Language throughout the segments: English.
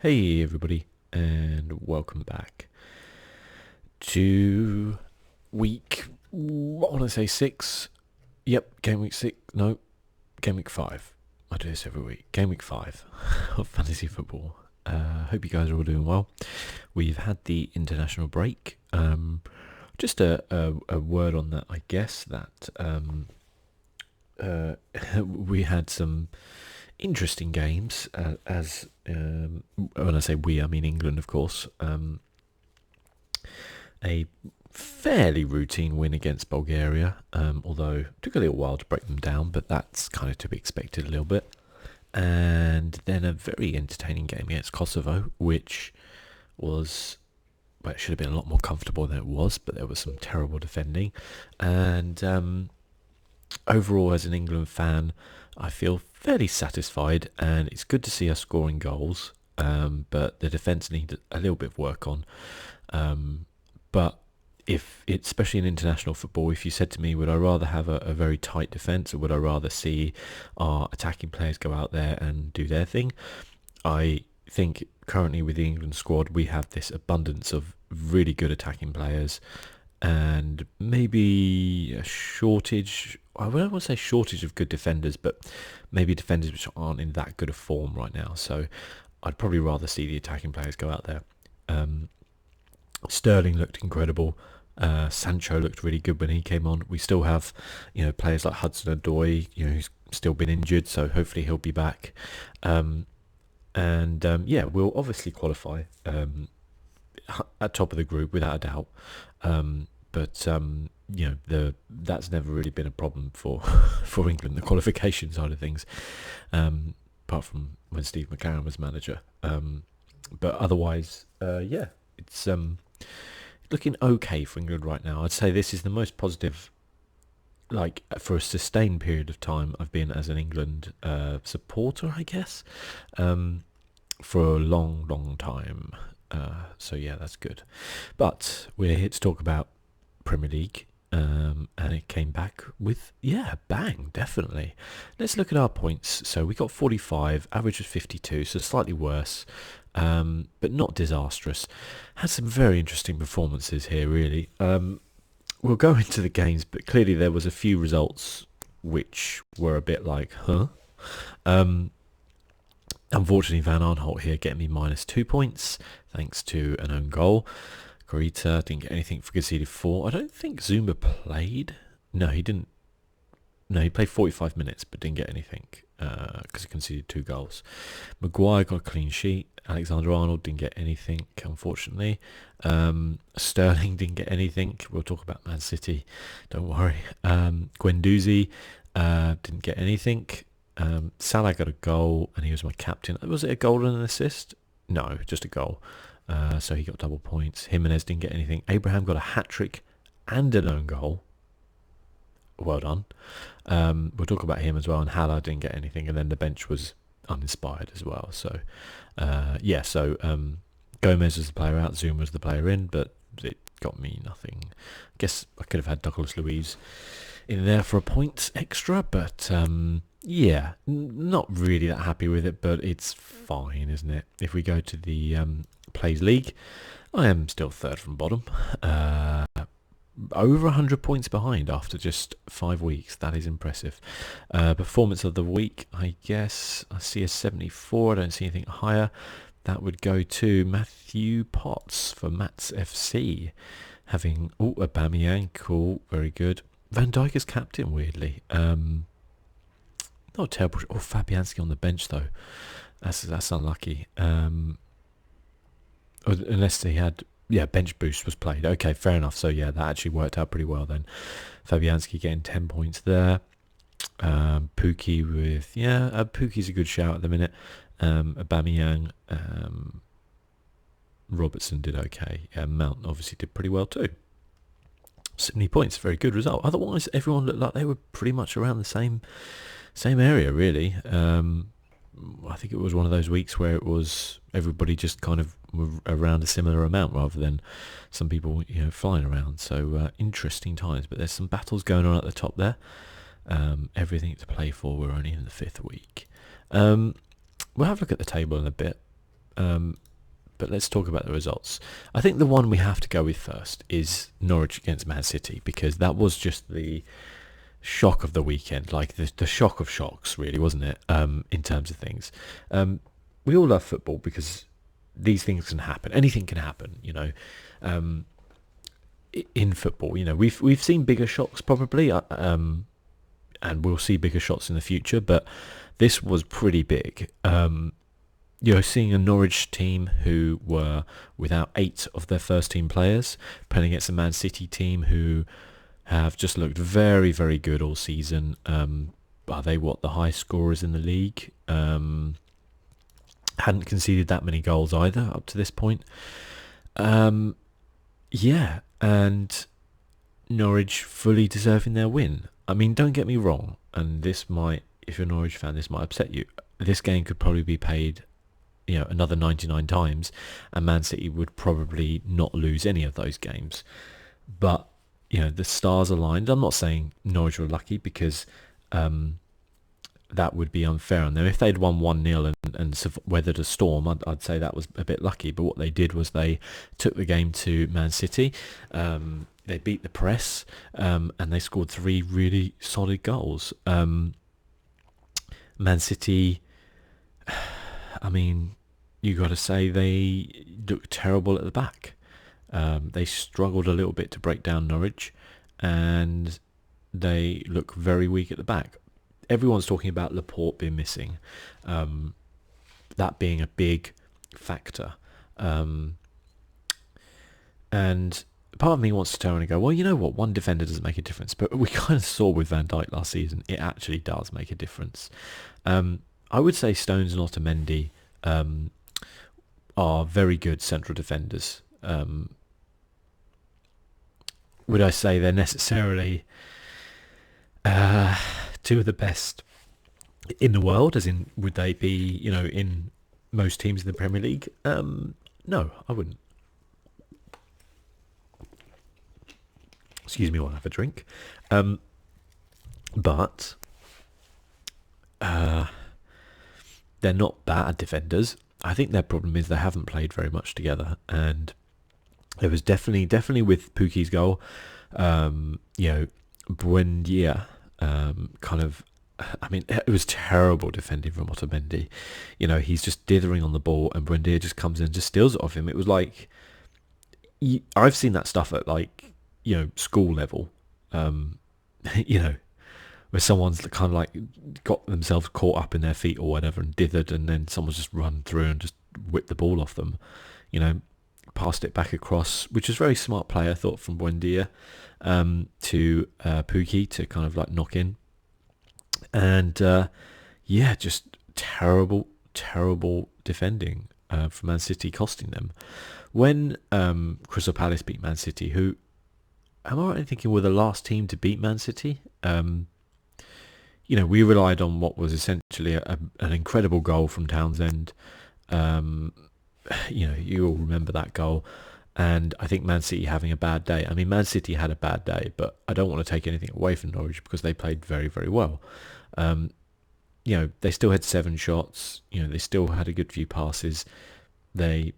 Hey everybody, and welcome back to week, I want to say 6. Yep, game week 6. No, game week 5. I do this every week. Game week 5 of fantasy football. Hope you guys are all doing well. We've had the international break. Just a word on that, I guess, that we had some interesting games, as when I say we, I mean England, of course. A fairly routine win against Bulgaria, although it took a little while to break them down, but that's kind of to be expected a little bit. And then a very entertaining game against Kosovo, which was, well, it should have been a lot more comfortable than it was, but there was some terrible defending. And overall, as an England fan, I feel fairly satisfied, and it's good to see us scoring goals. But the defence needs a little bit of work on. But if it's, especially in international football, if you said to me, would I rather have a very tight defence, or would I rather see our attacking players go out there and do their thing? I think currently with the England squad, we have this abundance of really good attacking players, and maybe a shortage. I don't want to say shortage of good defenders, but maybe defenders which aren't in that good a form right now. So I'd probably rather see the attacking players go out there. Sterling looked incredible. Sancho looked really good when he came on. We still have, players like Hudson-Odoi, who's still been injured, so hopefully he'll be back. Yeah, we'll obviously qualify at top of the group without a doubt. That's never really been a problem for for England, the qualification side of things, apart from when Steve McLaren was manager. But otherwise, it's looking okay for England right now. I'd say this is the most positive, like, for a sustained period of time I've been as an England supporter, I guess, for a long, long time. So yeah, that's good. But we're here to talk about Premier League, and it came back with, bang, definitely. Let's look at our points. So we got 45, average was 52, so slightly worse, but not disastrous. Had some very interesting performances here, really. We'll go into the games, but clearly there was a few results which were a bit like, huh? Unfortunately, Van Aanholt here getting me -2 points, thanks to an own goal. Garita didn't get anything for conceded 4. I don't think Zuma played. No, he didn't. No, he played 45 minutes, but didn't get anything because he conceded 2 goals. Maguire got a clean sheet. Alexander-Arnold didn't get anything, unfortunately. Sterling didn't get anything. We'll talk about Man City, don't worry. Guendouzi didn't get anything. Salah got a goal, and he was my captain. Was it a goal and an assist? No, just a goal. So he got double points. Jimenez didn't get anything. Abraham got a hat-trick and an own goal. Well done. We'll talk about him as well. And Haller didn't get anything. And then the bench was uninspired as well. So, Gomez was the player out. Zuma was the player in. But it got me nothing. I guess I could have had Douglas Luiz in there for a point extra. But, not really that happy with it. But it's fine, isn't it? If we go to the Plays League, I am still third from bottom. Over 100 points behind after just 5 weeks. That is impressive. Performance of the week, I guess. I see a 74. I don't see anything higher. That would go to Matthew Potts for Mats FC. Having, Aubameyang, cool, very good. Van Dijk as captain, weirdly. Not terrible. Fabianski on the bench, though. That's unlucky. Unless he had... bench boost was played. Okay, fair enough. So, that actually worked out pretty well then. Fabianski getting 10 points there. Pookie with... Pookie's a good shout at the minute. Aubameyang. Robertson did okay. Mount obviously did pretty well too. 70 points, very good result. Otherwise, everyone looked like they were pretty much around the same area, really. I think it was one of those weeks where it was everybody just kind of around a similar amount rather than some people, flying around. So interesting times, but there's some battles going on at the top there. Everything to play for. We're only in the 5th week. We'll have a look at the table in a bit. But let's talk about the results. I think the one we have to go with first is Norwich against Man City, because that was just the shock of the weekend, like the shock of shocks, really, wasn't it? In terms of things, we all love football because these things can happen. Anything can happen, in football. We've seen bigger shocks probably, and we'll see bigger shots in the future. But this was pretty big. Seeing a Norwich team who were without 8 of their first team players playing against a Man City team who have just looked very, very good all season. Are they the high scorers in the league? Hadn't conceded that many goals either up to this point. And Norwich fully deserving their win. I mean, don't get me wrong, and this might, if you're a Norwich fan, this might upset you. This game could probably be paid another 99 times, and Man City would probably not lose any of those games. But the stars aligned. I'm not saying Norwich were lucky, because that would be unfair on them. If they'd won 1-0 and weathered a storm, I'd say that was a bit lucky. But what they did was they took the game to Man City. They beat the press, and they scored 3 really solid goals. Man City, I mean, you got to say they looked terrible at the back. They struggled a little bit to break down Norwich, and they look very weak at the back. Everyone's talking about Laporte being missing, that being a big factor. And part of me wants to turn and go, well, you know what? One defender doesn't make a difference. But we kind of saw with Van Dijk last season, it actually does make a difference. I would say Stones and Otamendi are very good central defenders. Would I say they're necessarily 2 of the best in the world? As in, would they be, in most teams in the Premier League? No, I wouldn't. Excuse me while I have a drink. But they're not bad defenders. I think their problem is they haven't played very much together, and it was definitely with Pukki's goal. Buendia it was terrible defending from Otamendi. He's just dithering on the ball, and Buendia just comes in and just steals it off him. It was like, I've seen that stuff at school level, where someone's kind of like got themselves caught up in their feet or whatever and dithered, and then someone's just run through and just whipped the ball off them, passed it back across, which was very smart play, I thought, from Buendia to Pukki to kind of like knock in. And just terrible defending from Man City, costing them. When Crystal Palace beat Man City, who, am I right in thinking, were the last team to beat Man City? We relied on what was essentially an incredible goal from Townsend. You all remember that goal. And I think Man City having a bad day. I mean, Man City had a bad day, but I don't want to take anything away from Norwich because they played very, very well. They still had 7 shots. They still had a good few passes. They,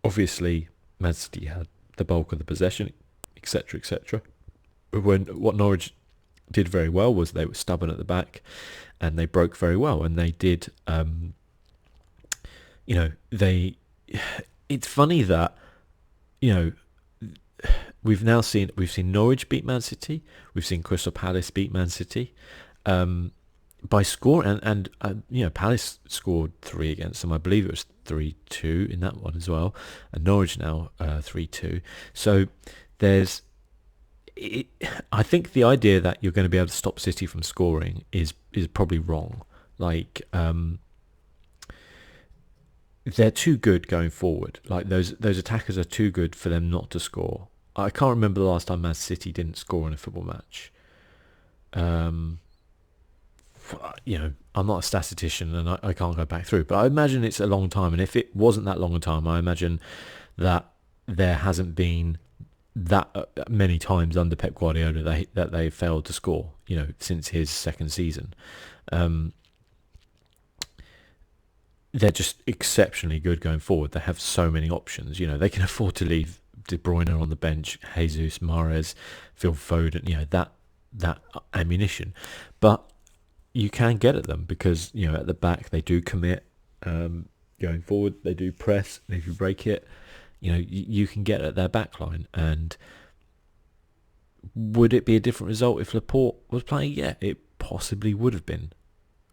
obviously, Man City had the bulk of the possession, etc., etc. But what Norwich did very well was they were stubborn at the back, and they broke very well. And they did, it's funny that, we've seen Norwich beat Man City, we've seen Crystal Palace beat Man City, by score, and Palace scored 3 against them. I believe it was 3-2 in that one as well, and Norwich now 3-2. So I think the idea that you're going to be able to stop City from scoring is probably wrong. Like, they're too good going forward. Like, those attackers are too good for them not to score. I can't remember the last time Man City didn't score in a football match. I'm not a statistician and I can't go back through, but I imagine it's a long time. And if it wasn't that long a time, I imagine that there hasn't been that many times under Pep Guardiola that they failed to score, since his second season. they're just exceptionally good going forward. They have so many options. They can afford to leave De Bruyne on the bench, Jesus, Mahrez, Phil Foden. That ammunition, but you can get at them because at the back they do commit. Going forward, they do press, and if you break it, you can get at their back line. And would it be a different result if Laporte was playing? Yeah, it possibly would have been.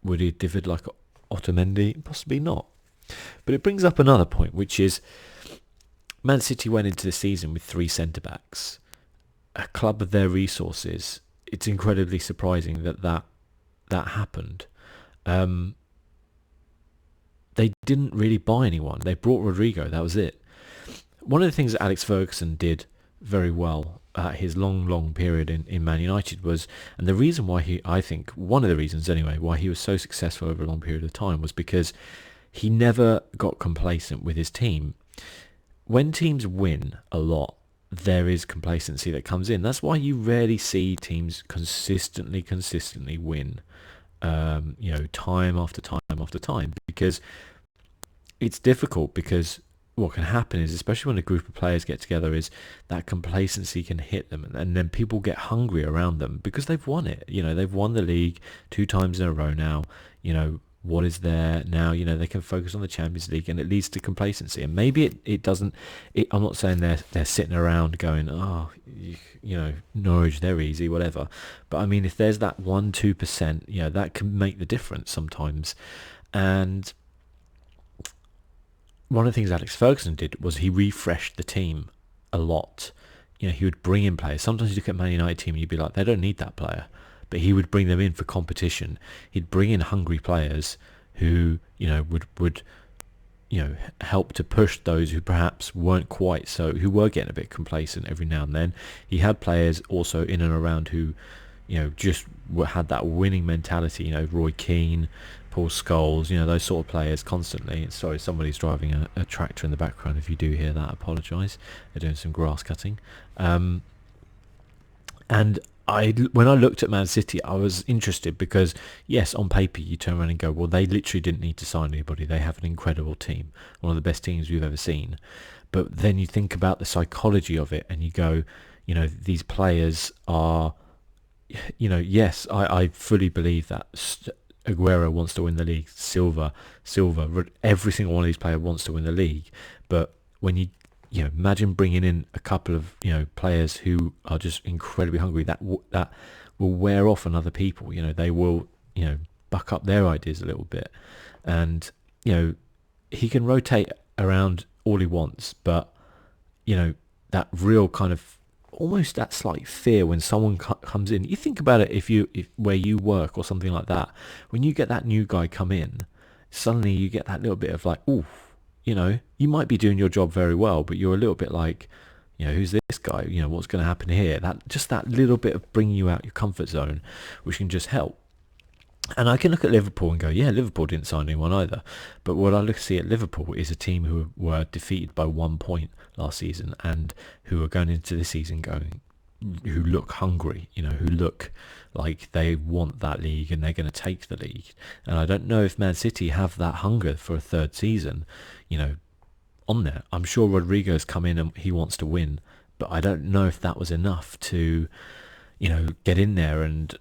Would he have differed like Otamendi? Possibly not. But it brings up another point, which is Man City went into the season with 3 centre-backs. A club of their resources, it's incredibly surprising that happened. They didn't really buy anyone. They brought Rodrigo, that was it. One of the things that Alex Ferguson did very well at his long period in Man United was, and the reason why I think, one of the reasons anyway, why he was so successful over a long period of time was because he never got complacent with his team. When teams win a lot, there is complacency that comes in. That's why you rarely see teams consistently win, time after time, because it's difficult. Because what can happen is, especially when a group of players get together, is that complacency can hit them, and then people get hungry around them because they've won it. They've won the league 2 times in a row now. What is there now? They can focus on the Champions League, and it leads to complacency. And maybe it doesn't. I'm not saying they're sitting around going, oh, Norwich, they're easy, whatever. But I mean, if there's that 1-2%, that can make the difference sometimes. And one of the things Alex Ferguson did was he refreshed the team a lot. He would bring in players. Sometimes you look at Man United team and you'd be like, they don't need that player. But he would bring them in for competition. He'd bring in hungry players who, would help to push those who perhaps weren't quite so, who were getting a bit complacent every now and then. He had players also in and around who, just had that winning mentality. Roy Keane, Paul Scholes, those sort of players constantly. Sorry, somebody's driving a tractor in the background. If you do hear that, I apologise. They're doing some grass cutting. And when I looked at Man City, I was interested because, yes, on paper you turn around and go, well, they literally didn't need to sign anybody. They have an incredible team, one of the best teams we've ever seen. But then you think about the psychology of it and you go, these players are, yes, I fully believe that Aguero wants to win the league, Silva, every single one of these players wants to win the league. But when you imagine bringing in a couple of players who are just incredibly hungry, that will wear off on other people. They will buck up their ideas a little bit, and he can rotate around all he wants, but that real kind of almost that slight fear when someone comes in. You think about it, if where you work or something like that, when you get that new guy come in, suddenly you get that little bit of like, ooh. You might be doing your job very well, but you're a little bit like, who's this guy? What's going to happen here? That little bit of bringing you out your comfort zone, which can just help. And I can look at Liverpool and go, yeah, Liverpool didn't sign anyone either. But what I see at Liverpool is a team who were defeated by 1 point last season and who are going into this season who look hungry, who look like they want that league and they're going to take the league. And I don't know if Man City have that hunger for a third season, on there. I'm sure Rodrigo's come in and he wants to win, but I don't know if that was enough to, get in there and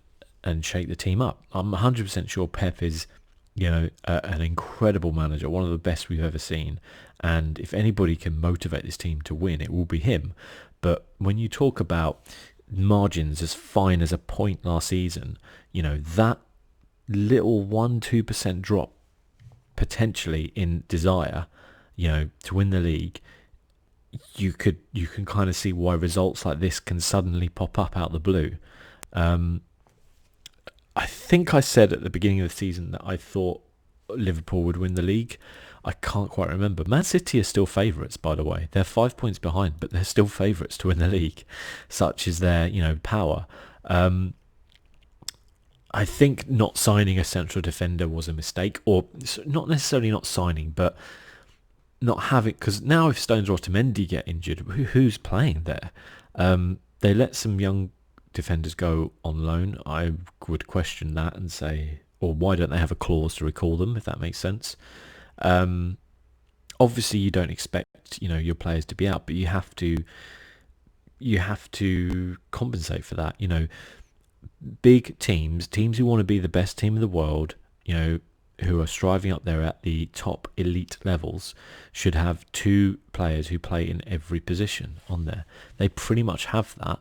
shake the team up. I'm 100% sure Pep is, an incredible manager, one of the best we've ever seen. And if anybody can motivate this team to win, it will be him. But when you talk about margins as fine as a point last season, that little 1-2% drop potentially in desire, to win the league, you can kind of see why results like this can suddenly pop up out of the blue. I think I said at the beginning of the season that I thought Liverpool would win the league. I can't quite remember. Man City are still favourites, by the way. They're 5 points behind, but they're still favourites to win the league. Such is their, power. I think not signing a central defender was a mistake, or not necessarily not signing, but not having, because now if Stones or Otamendi get injured, who's playing there? They let some young defenders go on loan. I would question that and say, or why don't they have a clause to recall them, if that makes sense? Obviously, you don't expect your players to be out, but you have to compensate for that. Big teams who want to be the best team in the world, who are striving up there at the top elite levels, should have 2 players who play in every position on there. They pretty much have that,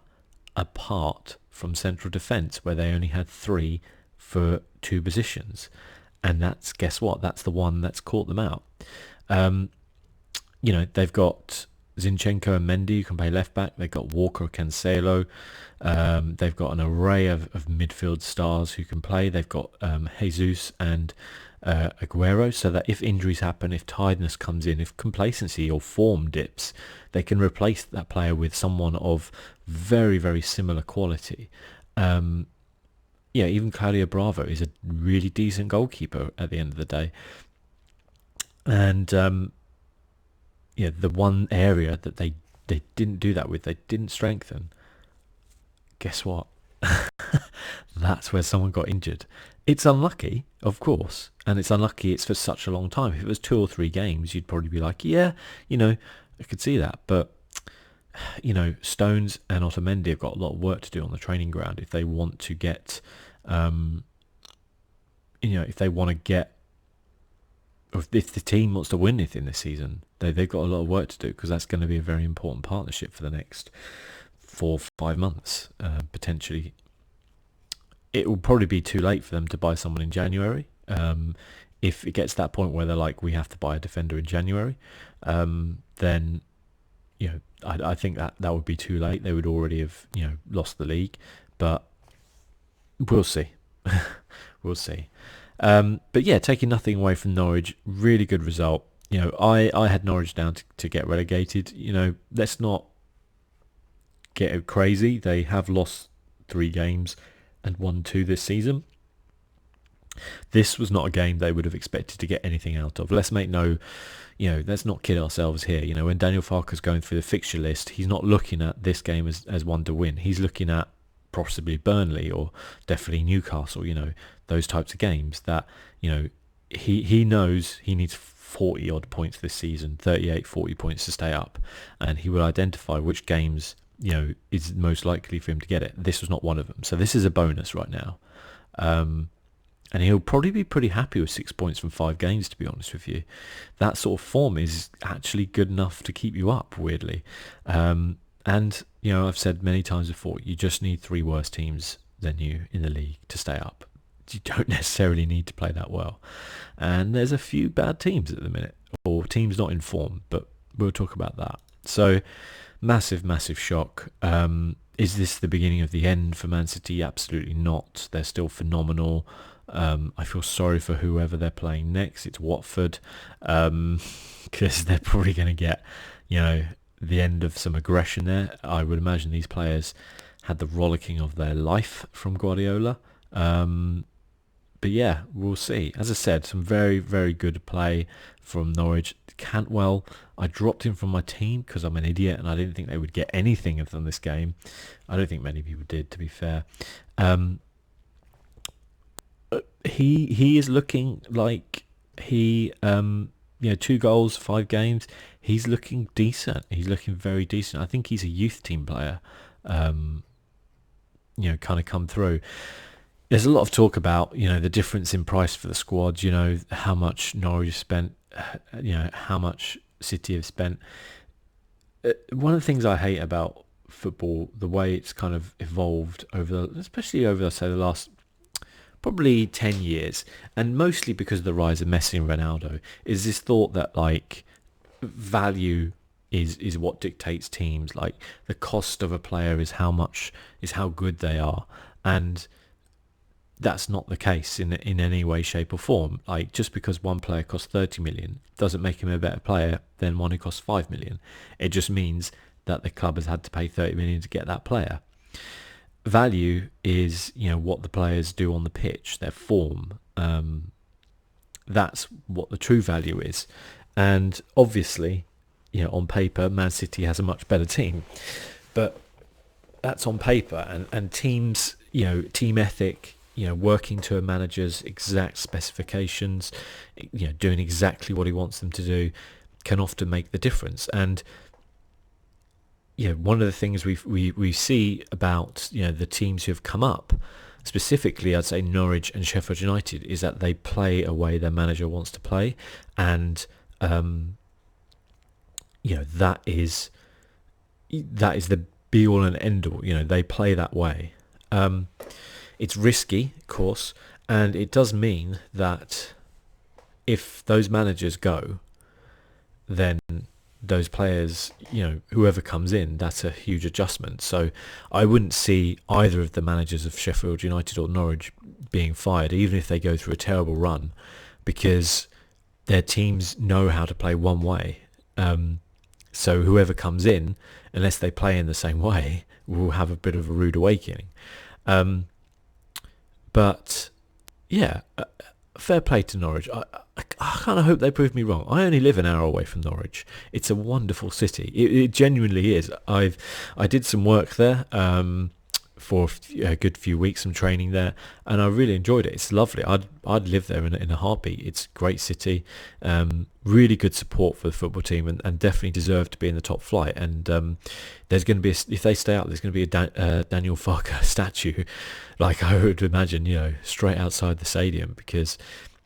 apart from central defence, where they only had 3 for 2 positions. And guess what? That's the one that's caught them out. They've got Zinchenko and Mendy who can play left back. They've got Walker, Cancelo. They've got an array of midfield stars who can play. They've got Jesus and Aguero, so that if injuries happen, if tiredness comes in, if complacency or form dips, they can replace that player with someone of very, very similar quality. Even Claudio Bravo is a really decent goalkeeper at the end of the day. And the one area that they didn't do that with, they didn't strengthen. Guess what? That's where someone got injured. It's unlucky, of course, and it's unlucky it's for such a long time. If it was 2 or 3 games, you'd probably be like, yeah, I could see that. But, Stones and Otamendi have got a lot of work to do on the training ground if they want to get, if they want to get, or if the team wants to win anything this season, they've got a lot of work to do, because that's going to be a very important partnership for the next 4 or 5 months, potentially. It will probably be too late for them to buy someone in January. If it gets to that point where they're like, we have to buy a defender in January, then I think that would be too late. They would already have lost the league, but we'll see. We'll see. But yeah, taking nothing away from Norwich, really good result. I had Norwich down to get relegated. Let's not get crazy. They have lost 3 games and won 2 this season. This was not a game they would have expected to get anything out of. Let's let's not kid ourselves here. When Daniel Farke's going through the fixture list, he's not looking at this game as one to win. He's looking at possibly Burnley or definitely Newcastle, those types of games that, he knows he needs 40 odd points this season, 38, 40 points to stay up. And he will identify which games, is most likely for him to get it. This was not one of them. So this is a bonus right now. And he'll probably be pretty happy with 6 points from 5 games, to be honest with you. That sort of form is actually good enough to keep you up, weirdly. And, I've said many times before, you just need 3 worse teams than you in the league to stay up. You don't necessarily need to play that well. And there's a few bad teams at the minute, or teams not in form, but we'll talk about that. So, massive, massive shock. Is this the beginning of the end for Man City? Absolutely not. They're still phenomenal. I feel sorry for whoever they're playing next. It's Watford, because they're probably going to get, the end of some aggression there. I would imagine these players had the rollicking of their life from Guardiola. But yeah, we'll see. As I said, some very, very good play from Norwich. Cantwell, I dropped him from my team because I'm an idiot and I didn't think they would get anything from this game. I don't think many people did, to be fair. He is looking like he 2 goals, 5 games. He's looking decent. He's looking very decent. I think he's a youth team player. Kind of come through. There's a lot of talk about the difference in price for the squads. How much Norwich spent. How much City have spent. One of the things I hate about football, the way it's kind of evolved especially over say the last probably 10 years, and mostly because of the rise of Messi and Ronaldo, is this thought that like value is what dictates teams. Like the cost of a player is how good they are, and that's not the case in any way, shape or form. Like just because one player costs 30 million doesn't make him a better player than one who costs 5 million. It just means that the club has had to pay 30 million to get that player. Value is, what the players do on the pitch, their form. That's what the true value is. And obviously, on paper, Man City has a much better team. But that's on paper. And teams, team ethic working to a manager's exact specifications, doing exactly what he wants them to do, can often make the difference. And one of the things we see about the teams who have come up, specifically I'd say Norwich and Sheffield United, is that they play a way their manager wants to play, and that is the be all and end all. They play that way. It's risky, of course, and it does mean that if those managers go, then those players, whoever comes in, that's a huge adjustment. So I wouldn't see either of the managers of Sheffield United or Norwich being fired, even if they go through a terrible run, because their teams know how to play one way. So whoever comes in, unless they play in the same way, will have a bit of a rude awakening. But yeah, fair play to Norwich. I kind of hope they prove me wrong. I only live an hour away from Norwich. It's a wonderful city. It genuinely is. I did some work there for a good few weeks, some training there, and I really enjoyed it. It's lovely. I'd live there in a heartbeat. It's a great city. Really good support for the football team, and definitely deserve to be in the top flight. And there's going to be, if they stay out, there's going to be a Daniel Farke statue, like I would imagine, straight outside the stadium, because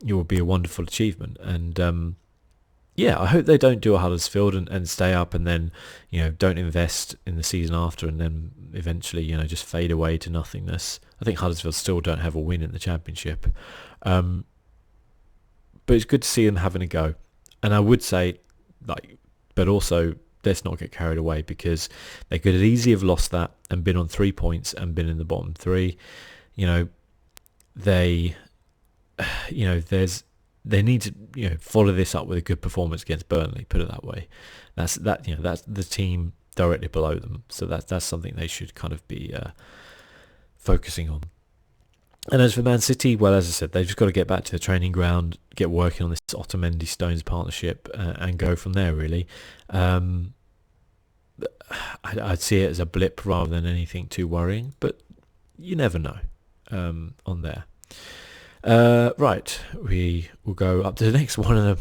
it would be a wonderful achievement. And I hope they don't do a Huddersfield and stay up, and then don't invest in the season after, and then eventually just fade away to nothingness. I think Huddersfield still don't have a win in the Championship, but it's good to see them having a go. And I would say, but also let's not get carried away, because they could easily have lost that and been on 3 points and been in the bottom three. They need to follow this up with a good performance against Burnley, put it that way. That's the team directly below them, so that's something they should kind of be focusing on. And as for Man City, well, as I said, they've just got to get back to the training ground, get working on this Otamendi-Stones partnership, and go from there, really. I'd see it as a blip rather than anything too worrying, but you never know on there. Right, we will go up to the next one of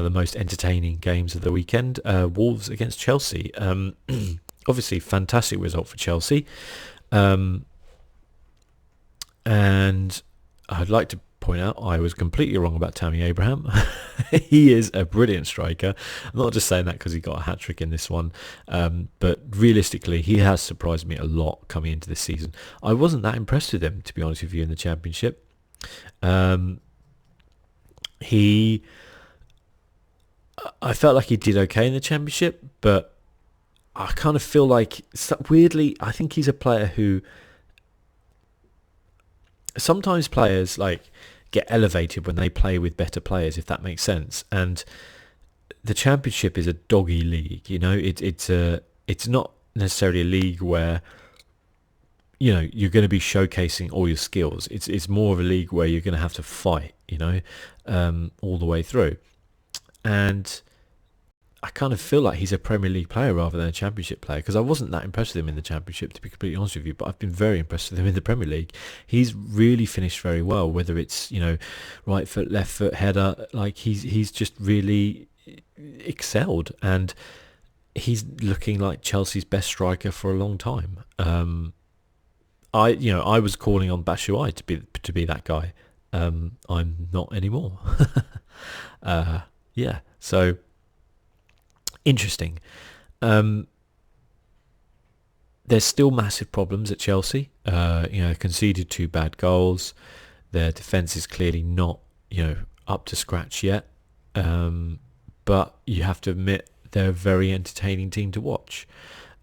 the most entertaining games of the weekend. Wolves against Chelsea. Obviously, fantastic result for Chelsea. And I'd like to point out I was completely wrong about Tammy Abraham. He is a brilliant striker. I'm not just saying that because he got a hat-trick in this one, but realistically he has surprised me a lot coming into this season. I wasn't that impressed with him, to be honest with you, in the Championship. I felt like he did okay in the Championship, but I kind of feel like, weirdly, I think he's a player who sometimes players get elevated when they play with better players, if that makes sense. And the Championship is a doggy league, it's not necessarily a league where you're going to be showcasing all your skills. It's more of a league where you're going to have to fight, all the way through. And I kind of feel like he's a Premier League player rather than a Championship player, because I wasn't that impressed with him in the Championship, to be completely honest with you, but I've been very impressed with him in the Premier League. He's really finished very well, whether it's, right foot, left foot, header, he's just really excelled, and he's looking like Chelsea's best striker for a long time. I was calling on Batshuayi to be that guy. I'm not anymore. So interesting. There's still massive problems at Chelsea. Conceded 2 bad goals. Their defence is clearly not, up to scratch yet. But you have to admit they're a very entertaining team to watch.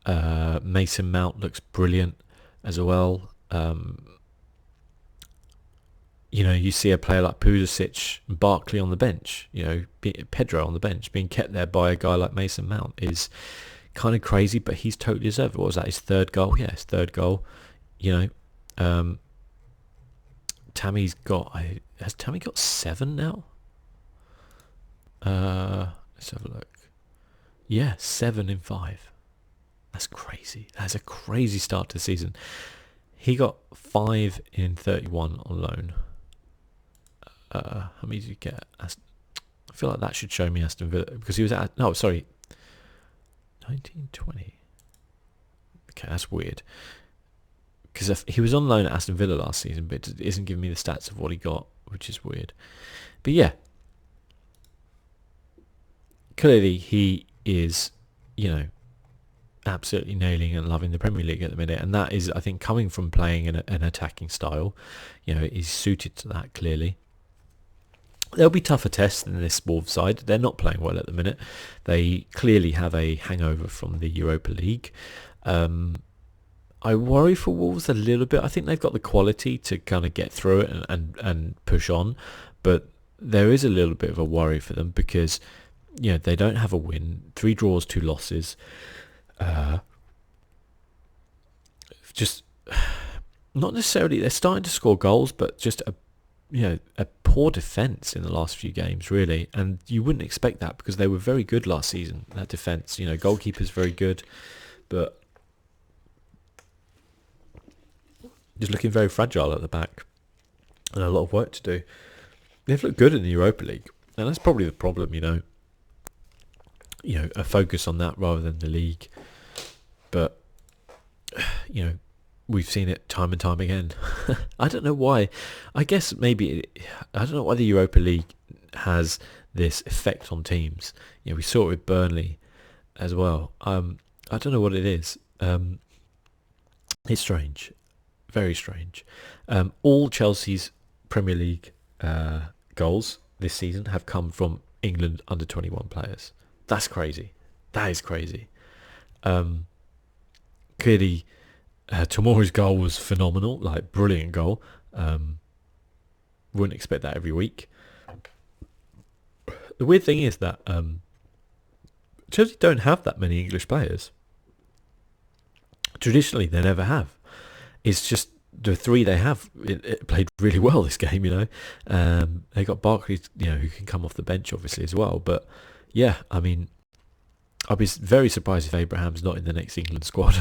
Mason Mount looks brilliant as well. You see a player like Pulisic, Barkley on the bench, Pedro on the bench, being kept there by a guy like Mason Mount is kind of crazy, but he's totally deserved. What was that, his third goal? Yeah, his third goal. Has Tammy got 7 now? Let's have a look. Yeah, 7 in 5. That's crazy. That's a crazy start to the season. He got 5 in 31 on loan. How many did you get? I feel like that should show me Aston Villa, because he was at, no, sorry, 1920. Okay, that's weird, because he was on loan at Aston Villa last season, but it isn't giving me the stats of what he got, which is weird. But yeah, clearly he is, absolutely nailing and loving the Premier League at the minute, and that is, I think, coming from playing an attacking style. He's suited to that, clearly. There'll be tougher tests than this Wolves side. They're not playing well at the minute. They clearly have a hangover from the Europa League. I worry for Wolves a little bit. I think they've got the quality to kind of get through it and push on, but there is a little bit of a worry for them because they don't have a win, 3 draws, 2 losses. Just not necessarily they're starting to score goals, but just a poor defence in the last few games, really. And you wouldn't expect that because they were very good last season, that defence. Goalkeeper's very good, but just looking very fragile at the back and a lot of work to do. They've looked good in the Europa League, and that's probably the problem, a focus on that rather than the league. But we've seen it time and time again. I don't know why. I guess maybe I don't know why the Europa League has this effect on teams. We saw it with Burnley as well. I don't know what it is. It's strange, very strange. All Chelsea's Premier League goals this season have come from England under 21 players. That's crazy. That is crazy. Clearly, Tomori's goal was phenomenal, like brilliant goal. Wouldn't expect that every week. The weird thing is that Chelsea don't have that many English players. Traditionally, they never have. It's just the 3 they have it played really well this game. They got Barkley, who can come off the bench obviously as well. But yeah, I mean, I'll be very surprised if Abraham's not in the next England squad.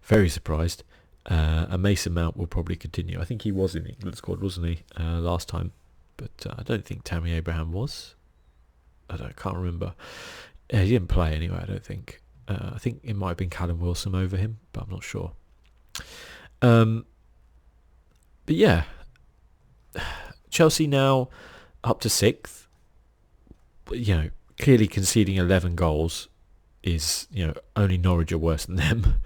Very surprised. And Mason Mount will probably continue. I think he was in the England squad, wasn't he, last time? But I don't think Tammy Abraham was. I can't remember. He didn't play anyway, I don't think. I think it might have been Callum Wilson over him, but I'm not sure. But yeah, Chelsea now up to 6th. Clearly conceding 11 goals is, only Norwich are worse than them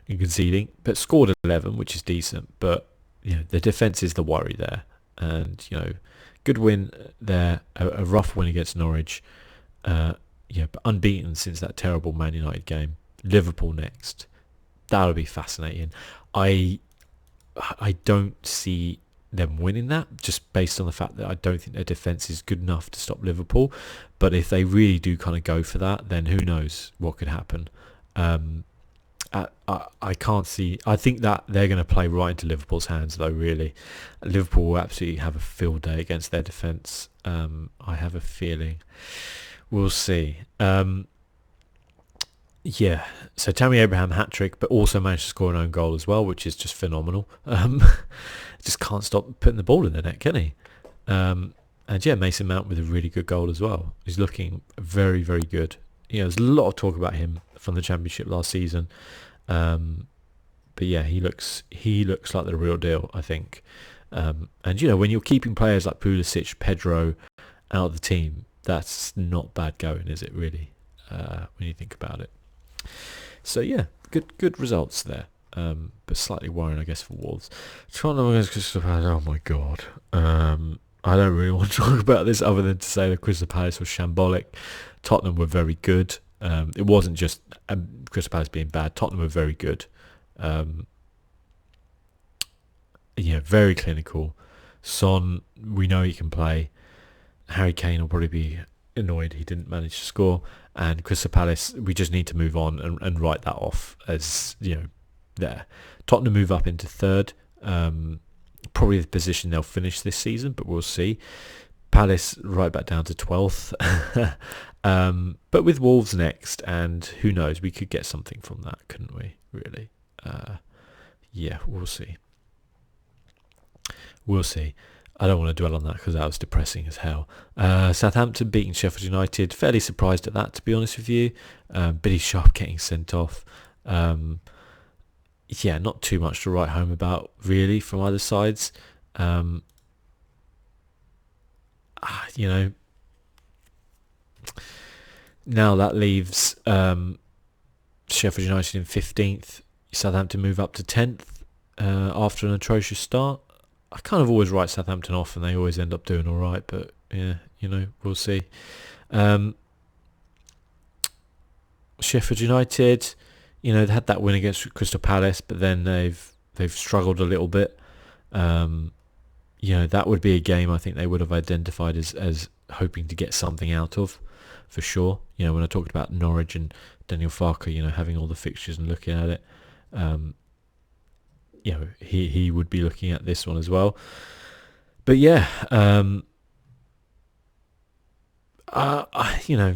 in conceding, but scored 11, which is decent. But the defence is the worry there, and good win there, a rough win against Norwich. But unbeaten since that terrible Man United game. Liverpool next. That'll be fascinating. I don't see them winning that, just based on the fact that I don't think their defence is good enough to stop Liverpool. But if they really do kind of go for that, then who knows what could happen. I can't see. I think that they're going to play right into Liverpool's hands, though, really. Liverpool will absolutely have a field day against their defence. I have a feeling. We'll see. Yeah, so Tammy Abraham hat-trick, but also managed to score an own goal as well, which is just phenomenal. Just can't stop putting the ball in the net, can he? And yeah, Mason Mount with a really good goal as well. He's looking very, very good. There's a lot of talk about him from the Championship last season. But yeah, he looks like the real deal, I think. And when you're keeping players like Pulisic, Pedro out of the team, that's not bad going, is it, really? When you think about it. So yeah, good results there. But slightly worrying, I guess, for Wolves. Tottenham against Crystal Palace. Oh my god. I don't really want to talk about this other than to say that Crystal Palace was shambolic. Tottenham were very good. It wasn't just Crystal Palace being bad. Tottenham were very good. Very clinical. Son, we know he can play. Harry Kane will probably be annoyed he didn't manage to score. And Crystal Palace, we just need to move on and write that off as, there. Tottenham move up into 3rd. Probably the position they'll finish this season, but we'll see. Palace right back down to 12th. But with Wolves next, and who knows, we could get something from that, couldn't we, really? Yeah, we'll see. we'll see. I don't want to dwell on that because that was depressing as hell. Southampton beating Sheffield United. Fairly surprised at that, to be honest with you. Billy Sharp getting sent off. Yeah, not too much to write home about, really, from either sides. You know, now that leaves Sheffield United in 15th. Southampton move up to 10th after an atrocious start. I kind of always write Southampton off and they always end up doing all right, but yeah, you know, we'll see. Sheffield United, you know, they had that win against Crystal Palace, but then they've struggled a little bit. You know, that would be a game I think they would have identified as hoping to get something out of, for sure. You know, when I talked about Norwich and Daniel Farke, you know, having all the fixtures and looking at it, you know, he would be looking at this one as well. But yeah, you know,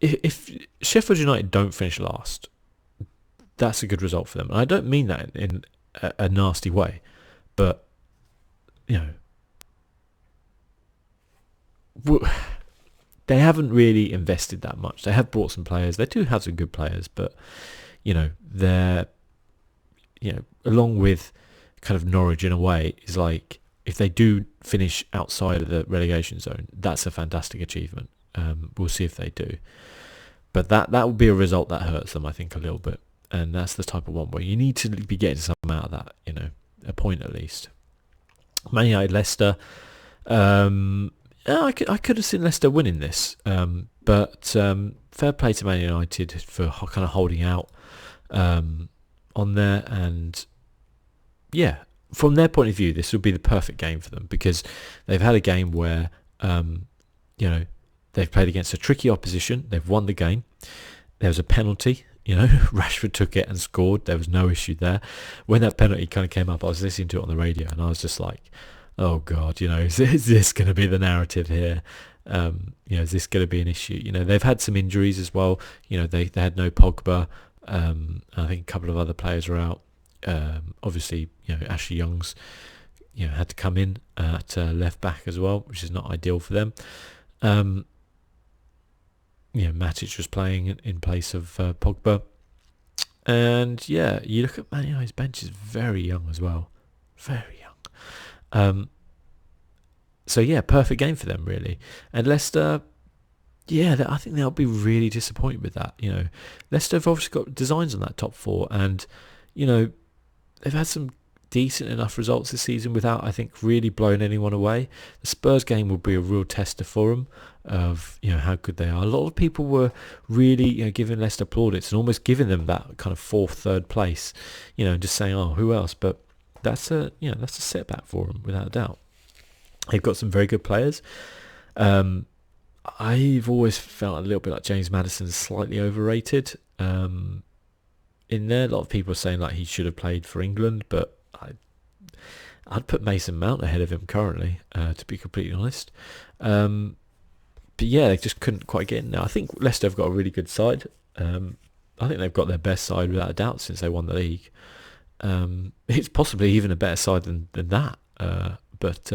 if Sheffield United don't finish last, that's a good result for them. And I don't mean that in a nasty way, but you know, they haven't really invested that much. They have brought some players. They do have some good players, but you know, they're, you know, along with kind of Norwich in a way, is like if they do finish outside of the relegation zone, that's a fantastic achievement. We'll see if they do, but that would be a result that hurts them, I think, a little bit. And that's the type of one where you need to be getting something out of that, you know, a point at least. Man United, Leicester. I could have seen Leicester winning this, but fair play to Man United for kind of holding out on there. And yeah, from their point of view, this would be the perfect game for them, because they've had a game where you know, they've played against a tricky opposition. They've won the game. There was a penalty. You know, Rashford took it and scored. There was no issue there. When that penalty kind of came up, I was listening to it on the radio, and I was just like, oh God, you know, is this going to be the narrative here? You know, is this going to be an issue? You know, they've had some injuries as well. You know, they had no Pogba. I think a couple of other players are out. Obviously, you know, Ashley Young's, you know, had to come in at left back as well, which is not ideal for them. You know, Matic was playing in place of Pogba. And yeah, you look at Man United's bench is very young as well. Very young. So yeah, perfect game for them, really. And Leicester, yeah, I think they'll be really disappointed with that. You know, Leicester have obviously got designs on that top four, and you know, they've had some decent enough results this season without, I think, really blowing anyone away. The Spurs game will be a real tester for them of, you know, how good they are. A lot of people were really, you know, giving Leicester plaudits and almost giving them that kind of third place, you know, and just saying, oh, who else? But that's a setback for them without a doubt. They've got some very good players. I've always felt a little bit like James Maddison's slightly overrated. In there, a lot of people are saying like he should have played for England, but I'd put Mason Mount ahead of him currently, to be completely honest. But yeah, they just couldn't quite get in there. I think Leicester have got a really good side. I think they've got their best side without a doubt since they won the league. It's possibly even a better side than that. But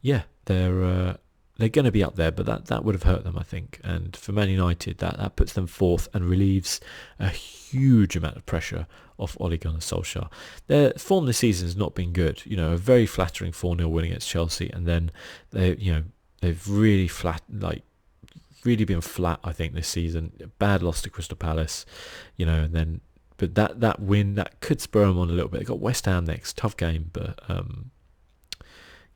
yeah, they're going to be up there, but that would have hurt them, I think. And for Man United, that puts them fourth and relieves a huge amount of pressure off Ole Gunnar Solskjaer. Their form this season has not been good. You know, a very flattering 4-0 win against Chelsea, and then they've really been flat, I think, this season. Bad loss to Crystal Palace, you know, and then but that win that could spur them on a little bit. They got West Ham next, tough game, but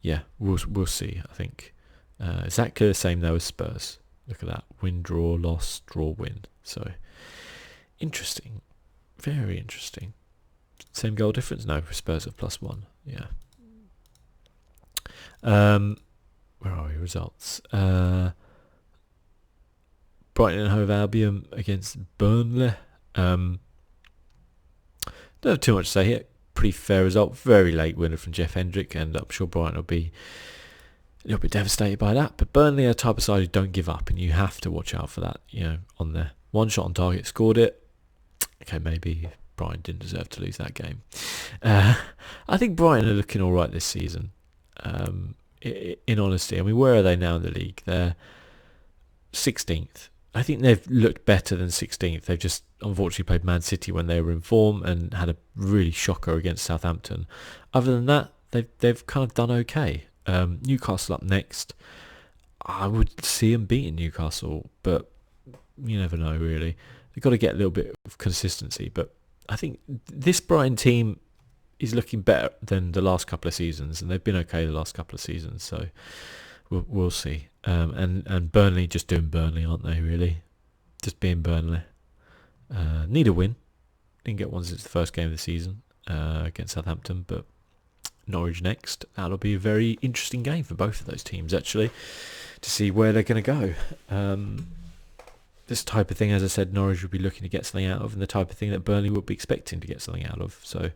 yeah, we'll see. I think. Exactly the same though as Spurs. Look at that. Win, draw, loss, draw, win. So, interesting. Very interesting. Same goal difference? No, Spurs have +1. Yeah. Where are we? Results. Brighton and Hove Albion against Burnley. Don't have too much to say here. Pretty fair result. Very late winner from Jeff Hendrick, and I'm sure Brighton will be a little bit devastated by that, but Burnley are a type of side who don't give up, and you have to watch out for that, you know, on there. One shot on target, scored it. Okay, maybe Brighton didn't deserve to lose that game. I think Brighton are looking all right this season. In honesty, I mean, where are they now in the league? They're 16th. I think they've looked better than 16th. They've just unfortunately played Man City when they were in form and had a really shocker against Southampton. Other than that, they've kind of done okay. Newcastle up next. I would see them beating Newcastle, but you never know really. They've got to get a little bit of consistency, but I think this Brighton team is looking better than the last couple of seasons, and they've been okay the last couple of seasons, so we'll see. And Burnley just doing Burnley, aren't they, really? Just being Burnley. Need a win. Didn't get one since the first game of the season against Southampton, but Norwich next. That'll be a very interesting game for both of those teams, actually, to see where they're going to go. This type of thing, as I said, Norwich would be looking to get something out of, and the type of thing that Burnley would be expecting to get something out of. So,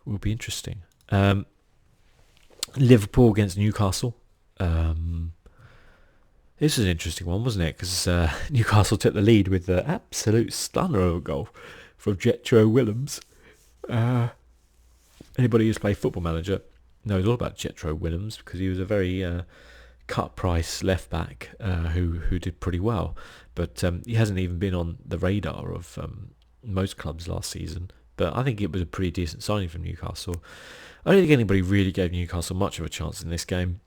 will be interesting. Liverpool against Newcastle. This was an interesting one, wasn't it? Because Newcastle took the lead with the absolute stunner of a goal from Jetro Willems. Anybody who's played Football Manager knows all about Jetro Willems because he was a very cut price left back who did pretty well. But he hasn't even been on the radar of most clubs last season. But I think it was a pretty decent signing from Newcastle. I don't think anybody really gave Newcastle much of a chance in this game.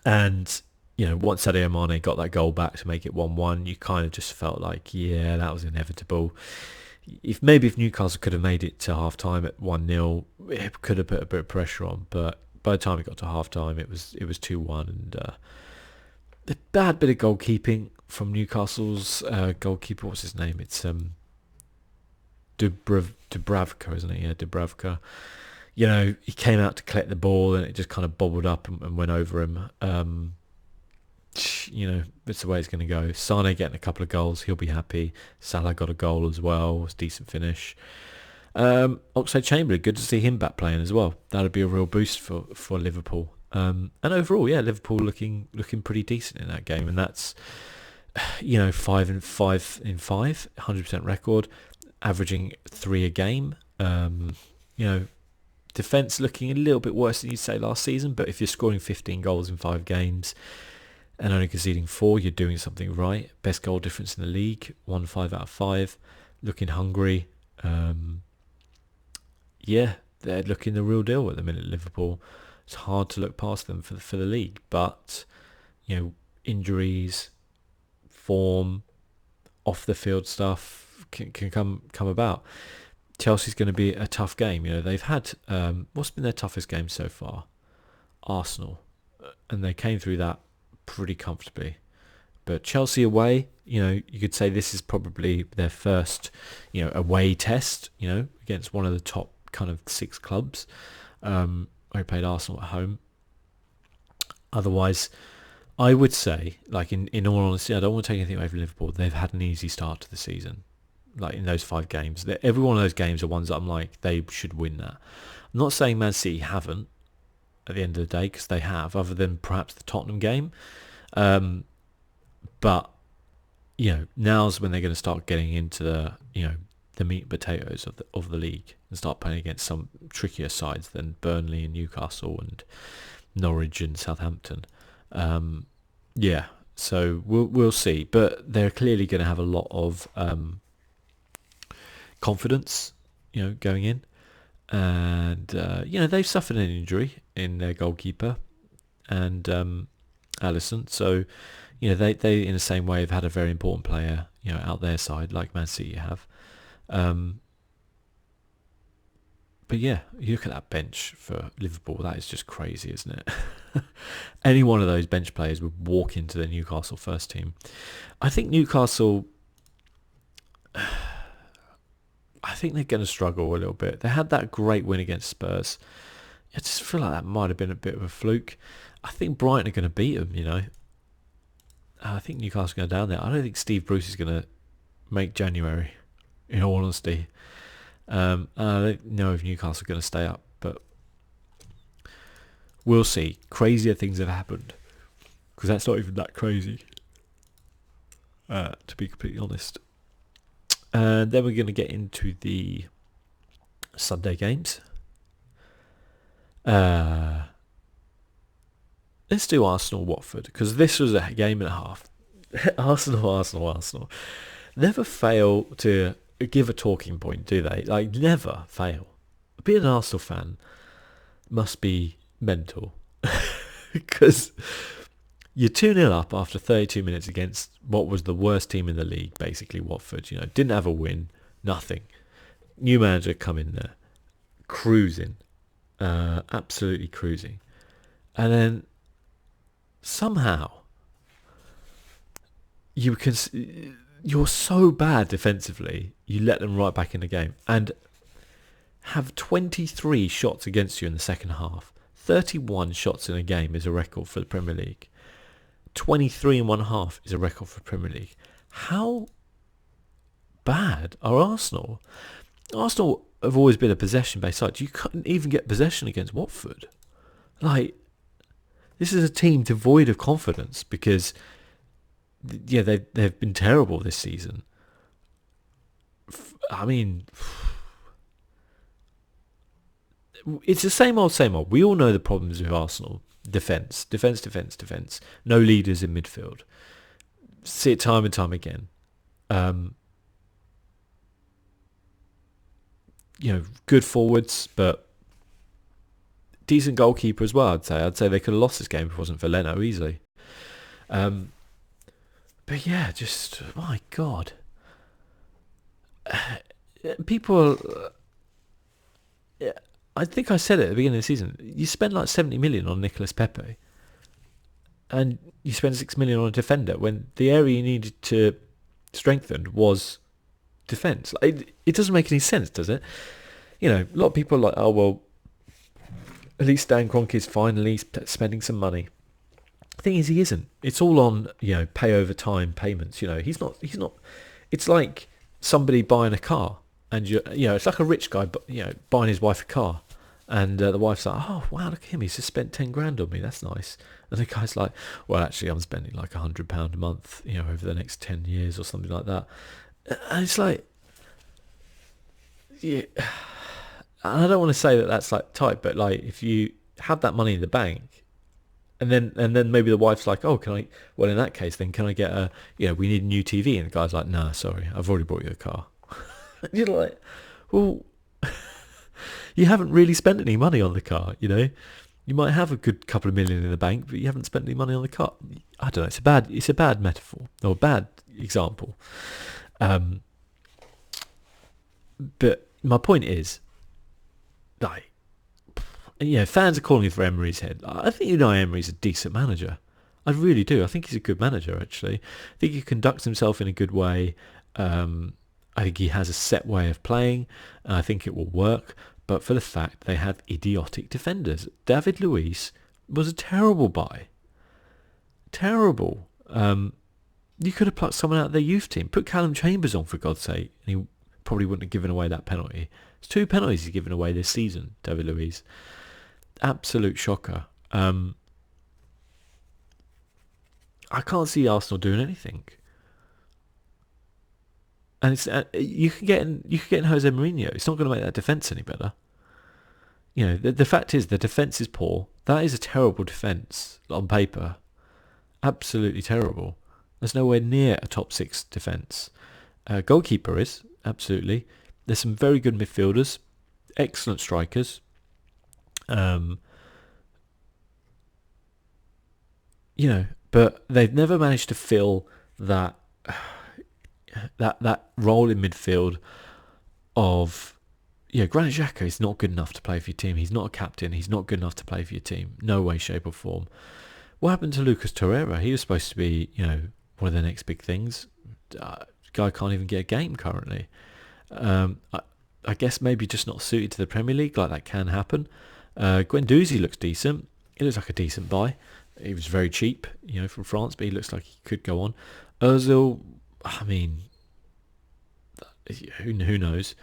And, you know, once Sadio Mane got that goal back to make it 1-1, you kind of just felt like, yeah, that was inevitable. If Newcastle could have made it to half-time at 1-0, it could have put a bit of pressure on. But by the time it got to half-time, it was 2-1. And the bad bit of goalkeeping from Newcastle's goalkeeper, what's his name? It's Dubravka, isn't it? Yeah, Dubravka. You know, he came out to collect the ball and it just kind of bobbled up and went over him. You know, it's the way it's going to go. Sane getting a couple of goals, he'll be happy. Salah got a goal as well, it was a decent finish. Oxlade-Chamberlain, good to see him back playing as well. That'd be a real boost for Liverpool. And overall, yeah, Liverpool looking pretty decent in that game, and that's, you know, 5 in 5, 100% record, averaging 3 a game. You know, defence looking a little bit worse than you'd say last season, but if you're scoring 15 goals in 5 games and only conceding 4, you're doing something right. Best goal difference in the league, 1-5 out of 5. Looking hungry. Yeah, they're looking the real deal at the minute, Liverpool. It's hard to look past them for the league, but, you know, injuries, form, off the field stuff can come about. Chelsea's going to be a tough game. You know, they've had what's been their toughest game so far? Arsenal, and they came through that pretty comfortably. But Chelsea away, you know, you could say this is probably their first, you know, away test, you know, against one of the top kind of 6 clubs. I played Arsenal at home. Otherwise, I would say, like in all honesty, I don't want to take anything away from Liverpool. They've had an easy start to the season. Like in those 5 games, every one of those games are ones that I'm like, they should win that. I'm not saying Man City haven't at the end of the day, because they have, other than perhaps the Tottenham game. But, you know, now's when they're going to start getting into the, you know, the meat and potatoes of the league and start playing against some trickier sides than Burnley and Newcastle and Norwich and Southampton. Yeah, so we'll see. But they're clearly going to have a lot of confidence, you know, going in. And, you know, they've suffered an injury in their goalkeeper and Alisson. So, you know, they in the same way have had a very important player, you know, out their side, like Man City have. But yeah, you look at that bench for Liverpool, that is just crazy, isn't it? Any one of those bench players would walk into the Newcastle first team. I think Newcastle, I think they're going to struggle a little bit. They had that great win against Spurs. I just feel like that might have been a bit of a fluke. I think Brighton are going to beat them, you know. I think Newcastle are going down there. I don't think Steve Bruce is going to make January, in all honesty. I don't know if Newcastle are going to stay up, but we'll see. Crazier things have happened, because that's not even that crazy, to be completely honest. And then we're going to get into the Sunday games. Let's do Arsenal-Watford, because this was a game and a half. Arsenal. Never fail to give a talking point, do they? Like, never fail. Being an Arsenal fan must be mental. Because you're 2-0 up after 32 minutes against what was the worst team in the league, basically, Watford. You know, didn't have a win, nothing. New manager come in there, cruising, absolutely cruising. And then somehow you're so bad defensively, you let them right back in the game and have 23 shots against you in the second half. 31 shots in a game is a record for the Premier League. 23 in one half is a record for the Premier League. How bad are Arsenal? Arsenal have always been a possession-based side. You couldn't even get possession against Watford. Like, this is a team devoid of confidence because, yeah, they've been terrible this season. I mean, it's the same old, same old. We all know the problems with Arsenal. Defence. No leaders in midfield. See it time and time again. Good forwards, but decent goalkeeper as well, I'd say they could have lost this game if it wasn't for Leno easily. But yeah, just, my God. People... I think I said it at the beginning of the season. You spend like 70 million on Nicolas Pepe, and you spend 6 million on a defender when the area you needed to strengthen was defence. It doesn't make any sense, does it? You know, a lot of people are like, oh well, at least Dan Kroenke's finally spending some money. The thing is, he isn't. It's all on, pay over time payments. He's not. It's like somebody buying a car. And it's like a rich guy, buying his wife a car, and the wife's like, "Oh wow, look at him! He's just spent 10 grand on me. That's nice." And the guy's like, "Well, actually, I'm spending like £100 a month, over the next 10 years or something like that." And it's like, yeah, I don't want to say that that's like tight, but like if you have that money in the bank, and then maybe the wife's like, "Oh, can I?" Well, in that case, then can I get we need a new TV? And the guy's like, "No, sorry, I've already bought you a car." You're like, well, you haven't really spent any money on the car, You might have a good couple of million in the bank, but you haven't spent any money on the car. I don't know. It's a bad metaphor or a bad example. But my point is, like, fans are calling for Emery's head. I think Emery's a decent manager. I really do. I think he's a good manager, actually. I think he conducts himself in a good way. I think he has a set way of playing, and I think it will work. But for the fact they have idiotic defenders. David Luiz was a terrible buy. Terrible. You could have plucked someone out of their youth team. Put Callum Chambers on, for God's sake, and he probably wouldn't have given away that penalty. It's 2 penalties he's given away this season, David Luiz. Absolute shocker. I can't see Arsenal doing anything. And it's you can get in Jose Mourinho. It's not going to make that defence any better. The fact is the defence is poor. That is a terrible defence on paper. Absolutely terrible. There's nowhere near a top 6 defence. Goalkeeper is, absolutely. There's some very good midfielders, excellent strikers. But they've never managed to fill that role in midfield of, Granit Xhaka is not good enough to play for your team. He's not a captain. He's not good enough to play for your team. No way, shape or form. What happened to Lucas Torreira? He was supposed to be, one of the next big things. Guy can't even get a game currently. I guess maybe just not suited to the Premier League. Like, that can happen. Guendouzi looks decent. He looks like a decent buy. He was very cheap, from France, but he looks like he could go on. Ozil, I mean, who knows?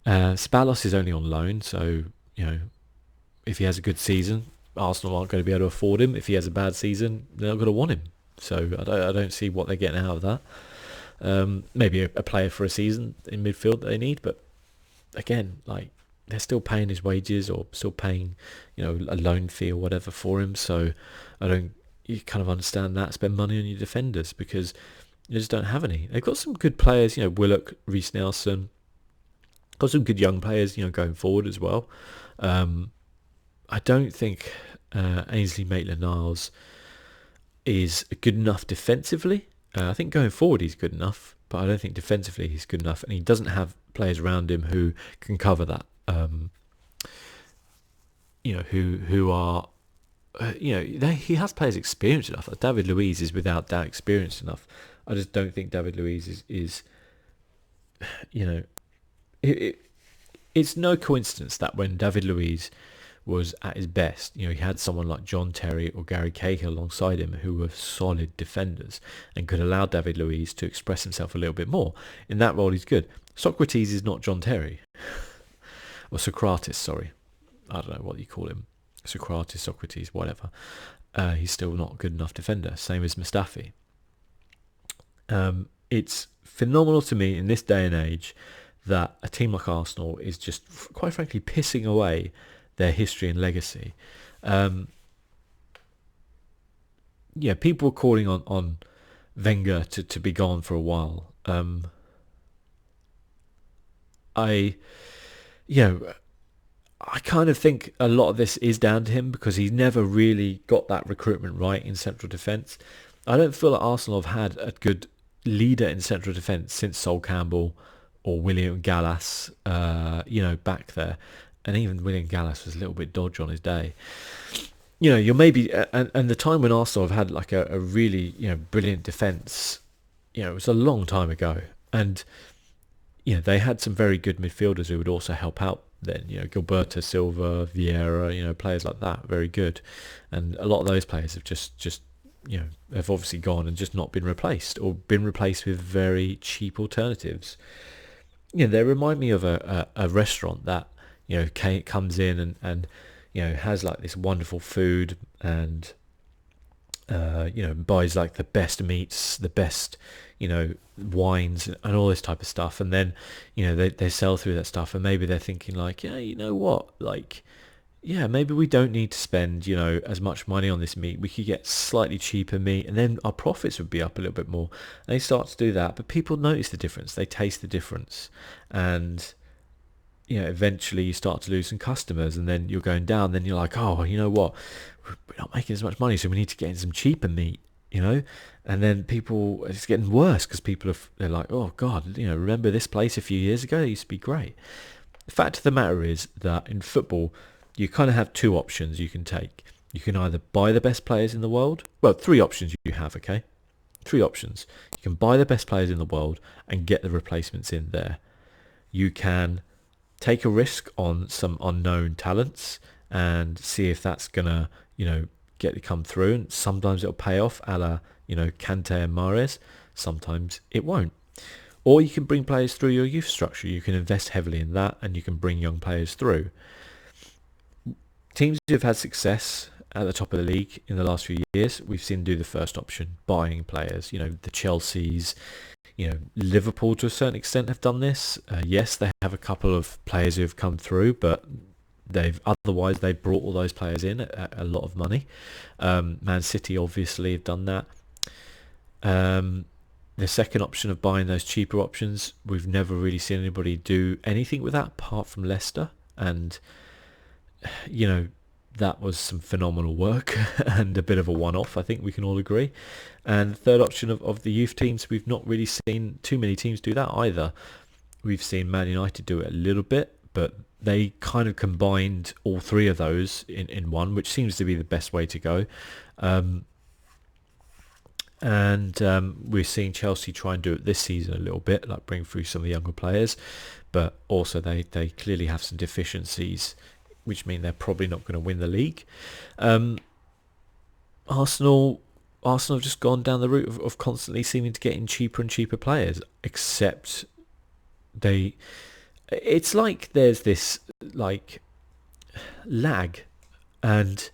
Spalos is only on loan, so, if he has a good season, Arsenal aren't going to be able to afford him. If he has a bad season, they're not going to want him. So I don't see what they're getting out of that. Maybe a player for a season in midfield that they need, but again, like, they're still paying his wages or still paying, a loan fee or whatever for him. So you kind of understand that. Spend money on your defenders because you just don't have any. They've got some good players, Willock, Reece Nelson, got some good young players, going forward as well. I don't think Ainsley Maitland-Niles is good enough defensively. I think going forward he's good enough, but I don't think defensively he's good enough, and he doesn't have players around him who can cover that. Who are, he has players experienced enough. Like David Luiz is without doubt experienced enough. I just don't think David Luiz is it's no coincidence that when David Luiz was at his best, he had someone like John Terry or Gary Cahill alongside him who were solid defenders and could allow David Luiz to express himself a little bit more. In that role, he's good. Socrates is not John Terry. Or Socrates, sorry. I don't know what you call him. Socrates, whatever. He's still not a good enough defender. Same as Mustafi. It's phenomenal to me in this day and age that a team like Arsenal is just, quite frankly, pissing away their history and legacy. People were calling on Wenger to be gone for a while. I kind of think a lot of this is down to him because he's never really got that recruitment right in central defence. I don't feel that Arsenal have had a good leader in central defence since Sol Campbell or William Gallas, back there. And even William Gallas was a little bit dodgy on his day. You're maybe... And the time when Arsenal have had like a really, brilliant defence, it was a long time ago. And, they had some very good midfielders who would also help out then. Gilberto Silva, Vieira, players like that, very good. And a lot of those players have just have obviously gone and just not been replaced or been replaced with very cheap alternatives. They remind me of a restaurant that, comes in and has like this wonderful food and, buys like the best meats, the best, wines and all this type of stuff. And then, they sell through that stuff and maybe they're thinking like, yeah, you know what, like, yeah, maybe we don't need to spend, as much money on this meat. We could get slightly cheaper meat and then our profits would be up a little bit more. And they start to do that, but people notice the difference. They taste the difference. And, eventually you start to lose some customers and then you're going down. Then you're like, oh, you know what? We're not making as much money, so we need to get in some cheaper meat, And then it's getting worse because they're like, oh, God, remember this place a few years ago? It used to be great. The fact of the matter is that in football, you kind of have two options you can take. You can either buy the best players in the world. Well, three options you have, okay? Three options. You can buy the best players in the world and get the replacements in there. You can take a risk on some unknown talents and see if that's going to, get to come through. And sometimes it'll pay off, a la, Kante and Mahrez. Sometimes it won't. Or you can bring players through your youth structure. You can invest heavily in that and you can bring young players through. Teams who have had success at the top of the league in the last few years, we've seen do the first option, buying players. The Chelseas, Liverpool to a certain extent have done this. Yes, they have a couple of players who have come through, but they've brought all those players in at a lot of money. Man City obviously have done that. The second option of buying those cheaper options, we've never really seen anybody do anything with that apart from Leicester. And that was some phenomenal work and a bit of a one-off, I think we can all agree. And the third option of the youth teams, we've not really seen too many teams do that either. We've seen Man United do it a little bit, but they kind of combined all three of those in one, which seems to be the best way to go. We're seeing Chelsea try and do it this season a little bit, like bring through some of the younger players, but also they clearly have some deficiencies, which mean they're probably not going to win the league. Arsenal have just gone down the route of constantly seeming to get in cheaper and cheaper players, except it's like there's this like lag, and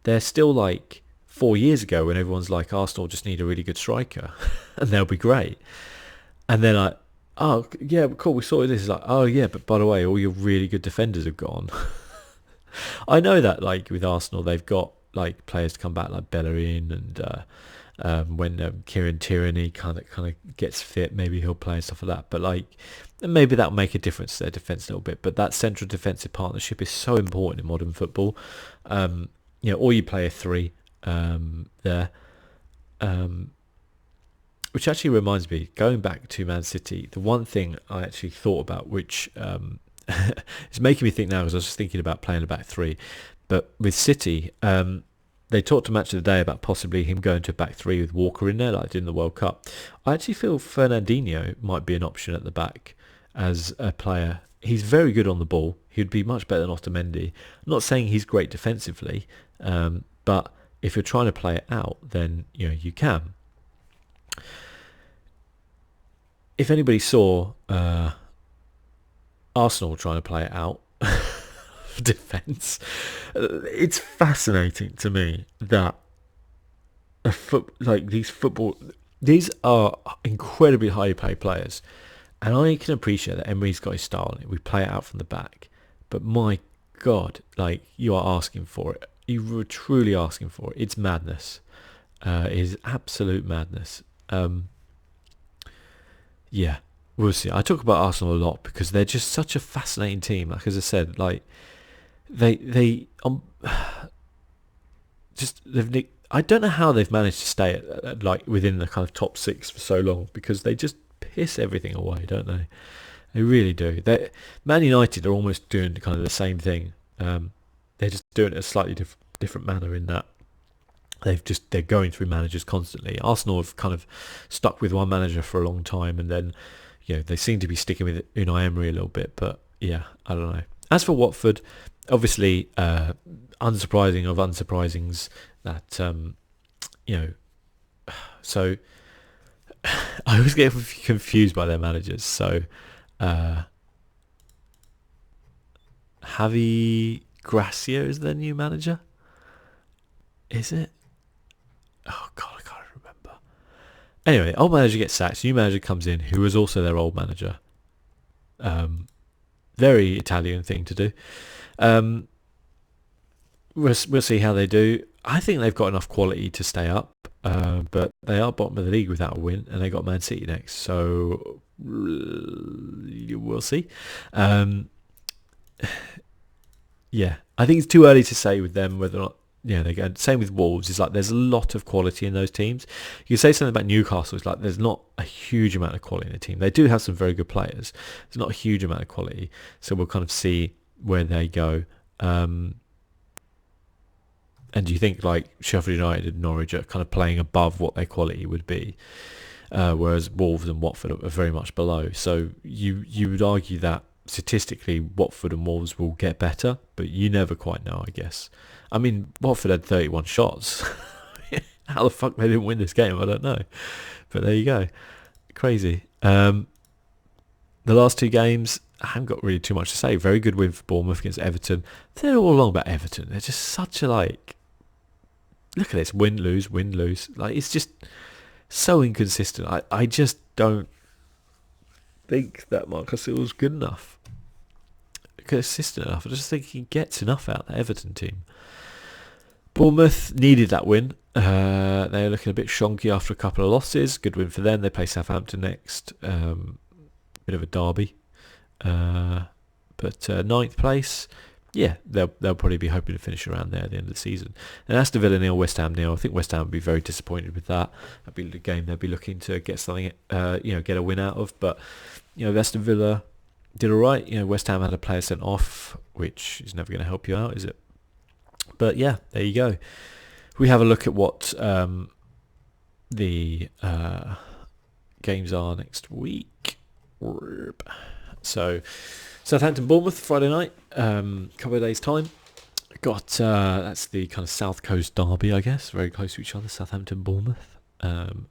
they're still like 4 years ago when everyone's like, Arsenal just need a really good striker and they'll be great. And then like, oh yeah, cool, we sorted this. It's like, oh yeah, but by the way, all your really good defenders have gone. I know that like with Arsenal, they've got like players to come back like Bellerin and when Kieran Tierney kind of gets fit, maybe he'll play and stuff like that. But like maybe that'll make a difference to their defence a little bit. But that central defensive partnership is so important in modern football. Or you play a three there. Which actually reminds me, going back to Man City, the one thing I actually thought about, which is making me think now, because I was just thinking about playing a back three, but with City, they talked to Match of the Day about possibly him going to a back three with Walker in there, like in the World Cup. I actually feel Fernandinho might be an option at the back as a player. He's very good on the ball. He'd be much better than Otamendi. I'm not saying he's great defensively, but if you're trying to play it out, then you can. If anybody saw Arsenal trying to play it out, defence, it's fascinating to me that these are incredibly highly paid players, and I can appreciate that Emery's got his style on it. We play it out from the back, but my God, like, you are asking for it. You were truly asking for it. It's madness. It is absolute madness. Yeah, we'll see. I talk about Arsenal a lot because they're just such a fascinating team. Like, as I said, like they I don't know how they've managed to stay at like within the kind of top six for so long, because they just piss everything away, don't they? They really do. Man United are almost doing kind of the same thing. They're just doing it in a slightly different manner in that they're going through managers constantly. Arsenal have kind of stuck with one manager for a long time, and then they seem to be sticking with Unai Emery a little bit. But yeah, I don't know. As for Watford, obviously unsurprising of unsurprisings that so I always get confused by their managers. So Javi Gracia is their new manager, is it? Oh God, I can't remember. Anyway, old manager gets sacked. New manager comes in, who was also their old manager. Very Italian thing to do. We'll see how they do. I think they've got enough quality to stay up, but they are bottom of the league without a win, and they got Man City next. So we'll see. Yeah, I think it's too early to say with them whether or not. Yeah, they go. Same with Wolves. It's like there's a lot of quality in those teams. You can say something about Newcastle. It's like there's not a huge amount of quality in the team. They do have some very good players. There's not a huge amount of quality. So we'll kind of see where they go. And do you think like Sheffield United and Norwich are kind of playing above what their quality would be, whereas Wolves and Watford are very much below? So you would argue that statistically Watford and Wolves will get better, but you never quite know, I guess. I mean, Watford had 31 shots. How the fuck they didn't win this game, I don't know. But there you go. Crazy. The last two games, I haven't got really too much to say. Very good win for Bournemouth against Everton. They're all along about Everton. They're just such a like... Look at this. Win, lose, win, lose. Like, it's just so inconsistent. I just don't think that Marcus Silva's good enough. Consistent enough. I just think he gets enough out of the Everton team. Bournemouth needed that win. They're looking a bit shonky after a couple of losses. Good win for them. They play Southampton next. Bit of a derby. But ninth place, yeah, they'll probably be hoping to finish around there at the end of the season. And Aston Villa 0, West Ham 0. I think West Ham would be very disappointed with that. That'd be the game they'd be looking to get something, get a win out of. But Aston Villa did all right. West Ham had a player sent off, which is never going to help you out, is it? But yeah, there you go. We have a look at what the games are next week. So Southampton Bournemouth Friday night, couple of days time. Got that's the kind of South Coast derby, I guess, very close to each other. Southampton Bournemouth.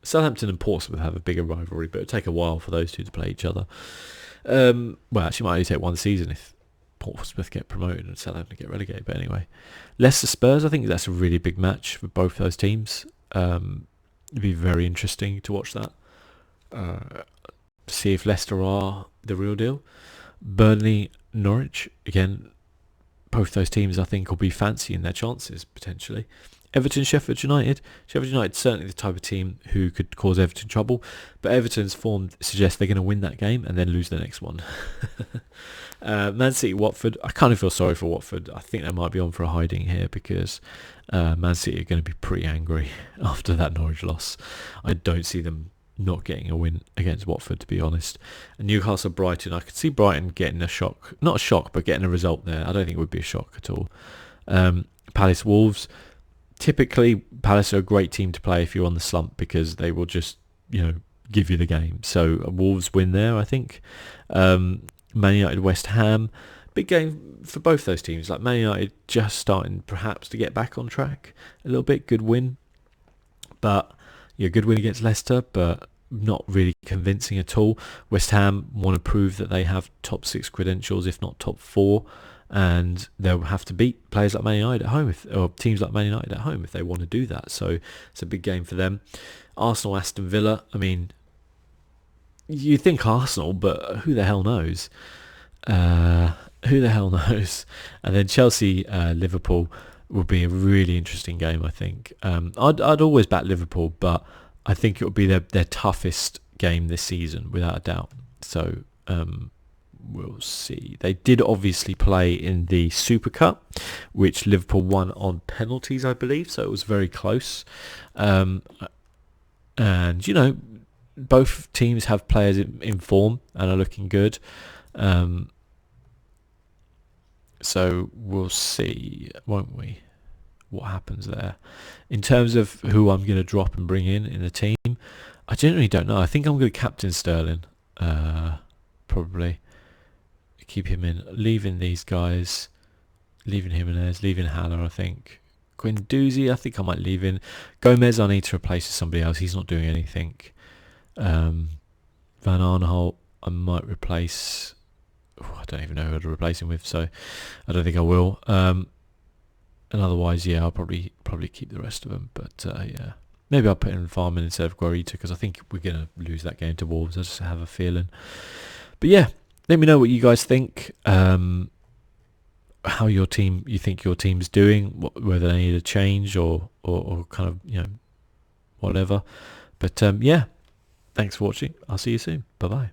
Southampton and Portsmouth have a bigger rivalry, but it'll take a while for those two to play each other. Well, actually, it might only take one season if Portsmouth get promoted and Southampton get relegated. But anyway, Leicester Spurs, I think that's a really big match for both those teams. It'd be very interesting to watch that. see if Leicester are the real deal. Burnley, Norwich, again, both those teams I think will be fancying their chances potentially. Everton, Sheffield United. Sheffield United certainly the type of team who could cause Everton trouble, but Everton's form suggests they're going to win that game and then lose the next one. Man City, Watford. I kind of feel sorry for Watford. I think they might be on for a hiding here because Man City are going to be pretty angry after that Norwich loss. I don't see them not getting a win against Watford, to be honest. And Newcastle, Brighton. I could see Brighton getting a shock. Not a shock, but getting a result there. I don't think it would be a shock at all. Palace, Wolves. Typically, Palace are a great team to play if you're on the slump because they will just, give you the game. So Wolves win there, I think. Man United, West Ham. Big game for both those teams. Like Man United just starting perhaps to get back on track a little bit. Good win. But, good win against Leicester, but not really convincing at all. West Ham want to prove that they have top 6 credentials, if not top 4. And they'll have to beat players like Man United at home, or teams like Man United at home if they want to do that. So it's a big game for them. Arsenal, Aston Villa. I mean, you think Arsenal, but who the hell knows? Who the hell knows? And then Chelsea, Liverpool will be a really interesting game, I think. I'd always back Liverpool, but I think it will be their toughest game this season, without a doubt. So we'll see. They did obviously play in the Super Cup, which Liverpool won on penalties, I believe, so it was very close. And, both teams have players in form and are looking good. So we'll see, won't we, what happens there. In terms of who I'm going to drop and bring in the team, I genuinely don't know. I think I'm going to captain Sterling, probably. Keep him in, leaving these guys, leaving Jimenez, leaving Haller, I think. Guendouzi, I think I might leave in. Gomez, I need to replace with somebody else. He's not doing anything. Van Arnholt, I might replace. I don't even know who to replace him with, so I don't think I will. And otherwise, I'll probably keep the rest of them. But maybe I'll put in Farman instead of Guarita because I think we're going to lose that game to Wolves. I just have a feeling. But let me know what you guys think. How you think your team's doing, whether they need a change or kind of whatever. But thanks for watching. I'll see you soon. Bye bye.